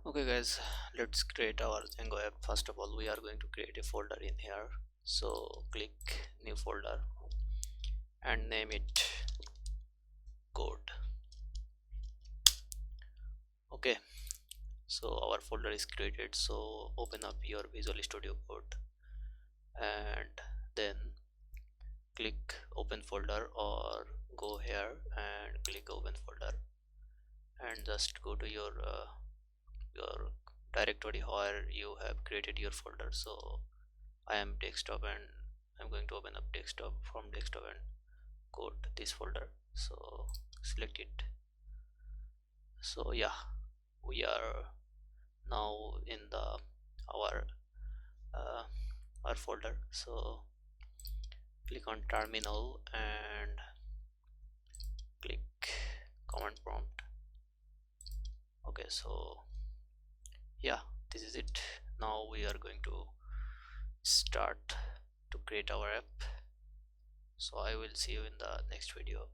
Okay guys, let's create our Django app. First of all, we are going to create a folder in here. So click new folder and name it code. Okay, so our folder is created. So open up your Visual Studio Code and then click open folder, or go here and click open folder and just go to your directory where you have created your folder. So I am desktop and I'm going to open up desktop. From desktop and go to this folder, so select it. So yeah, we are now in the our uh, our folder. So click on terminal and click command prompt. Okay, so yeah, this is it. Now we are going to start to create our app. So I will see you in the next video.